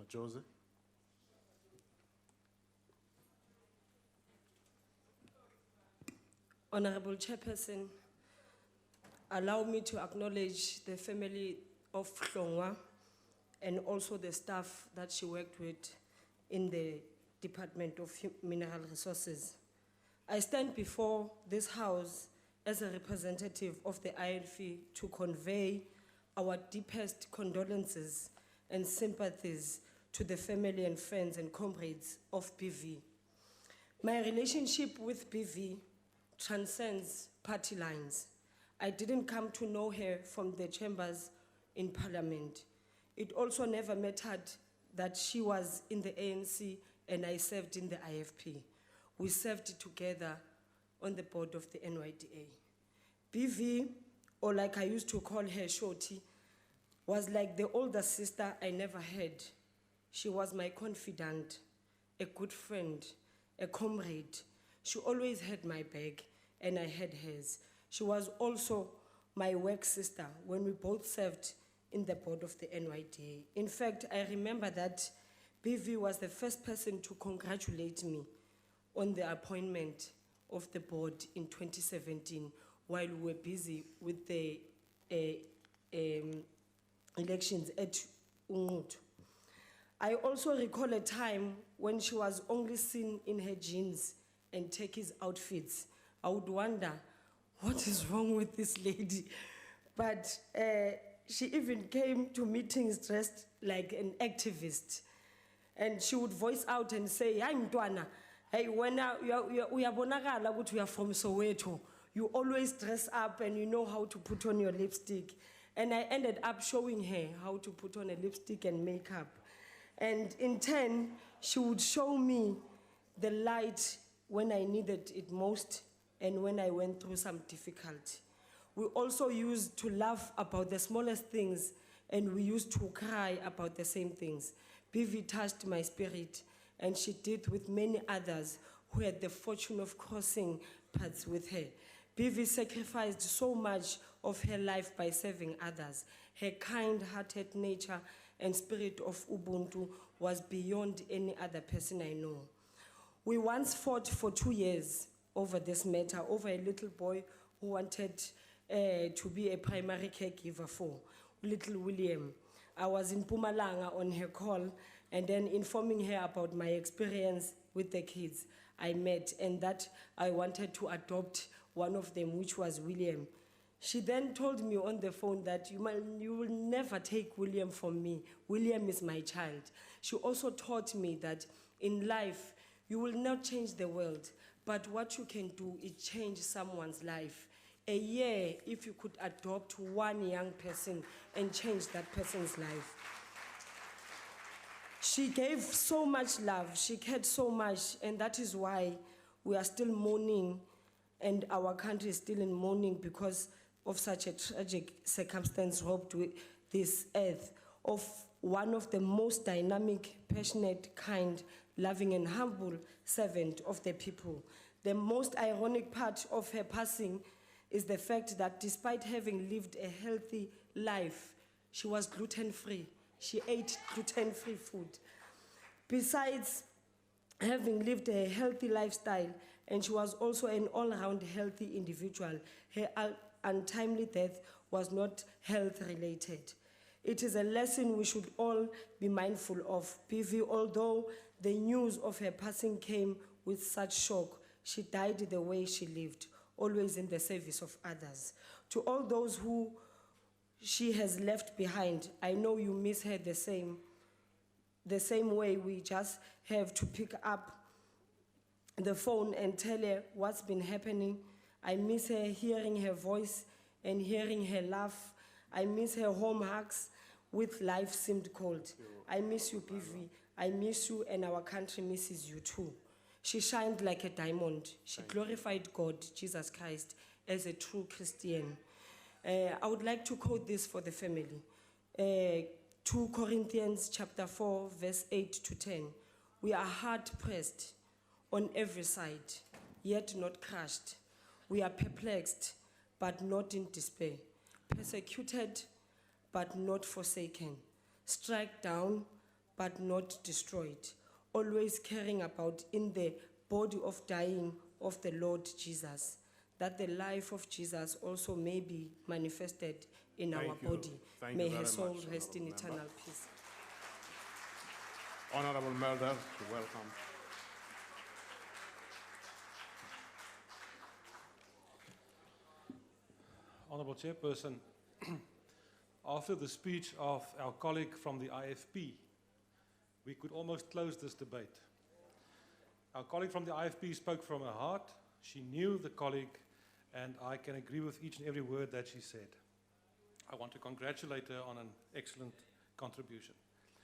Majozi. Honorable Chairperson, allow me to acknowledge the family of Hlongwa and also the staff that she worked with in the Department of Mineral Resources. I stand before this House as a representative of the ILF to convey our deepest condolences and sympathies to the family and friends and comrades of BV. My relationship with BV transcends party lines. I didn't come to know her from the chambers in Parliament. It also never mattered that she was in the ANC and I served in the IFP. We served together on the board of the NYDA. BV, or like I used to call her Shorty, was like the older sister I never had. She was my confidant, a good friend, a comrade. She always had my back and I had hers. She was also my work sister when we both served in the board of the NYDA. In fact, I remember that BV was the first person to congratulate me on the appointment of the board in 2017 while we were busy with the elections at Ungutu. I also recall a time when she was only seen in her jeans and Turkey's outfits. I would wonder, what is wrong with this lady? But she even came to meetings dressed like an activist. And she would voice out and say, "Hi, Mtwana, hey, when we are from Soweto, you always dress up and you know how to put on your lipstick." And I ended up showing her how to put on a lipstick and makeup. And in turn, she would show me the light when I needed it most and when I went through some difficulty. We also used to laugh about the smallest things and we used to cry about the same things. BV touched my spirit and she did with many others who had the fortune of crossing paths with her. BV sacrificed so much of her life by serving others. Her kind-hearted nature and spirit of Ubuntu was beyond any other person I know. We once fought for 2 years over this matter, over a little boy who wanted to be a primary caregiver for little William. I was in Mpumalanga on her call and then informing her about my experience with the kids I met and that I wanted to adopt one of them, which was William. She then told me on the phone that you will never take William from me. William is my child. She also taught me that in life, you will not change the world, but what you can do is change someone's life. A year, if you could adopt one young person and change that person's life. She gave so much love, she cared so much, and that is why we are still mourning and our country is still in mourning because of such a tragic circumstance robbed with this earth of one of the most dynamic, passionate, kind, loving and humble servant of the people. The most ironic part of her passing is the fact that despite having lived a healthy life, she was gluten-free. She ate gluten-free food. Besides having lived a healthy lifestyle, and she was also an all-round healthy individual, her untimely death was not health-related. It is a lesson we should all be mindful of. BV, although the news of her passing came with such shock, she died the way she lived, always in the service of others. To all those who she has left behind, I know you miss her the same way. We just have to pick up the phone and tell her what's been happening. I miss her hearing her voice and hearing her laugh. I miss her home hugs with life seemed cold. I miss you, BV. I miss you and our country misses you too. She shined like a diamond. She glorified God, Jesus Christ, as a true Christian. I would like to quote this for the family. 2 Corinthians chapter 4, verse 8 to 10. We are hard pressed on every side, yet not crushed. We are perplexed, but not in despair. Persecuted, but not forsaken. Struck down, but not destroyed, always caring about in the body of dying of the Lord Jesus, that the life of Jesus also may be manifested in our Thank you. body. Thank May you her very soul much, rest in Honourable eternal Member. peace. Honourable Melder, you're welcome. Honourable Chairperson, after the speech of our colleague from the IFP, we could almost close this debate. Our colleague from the IFP spoke from her heart. She knew the colleague, and I can agree with each and every word that she said. I want to congratulate her on an excellent contribution.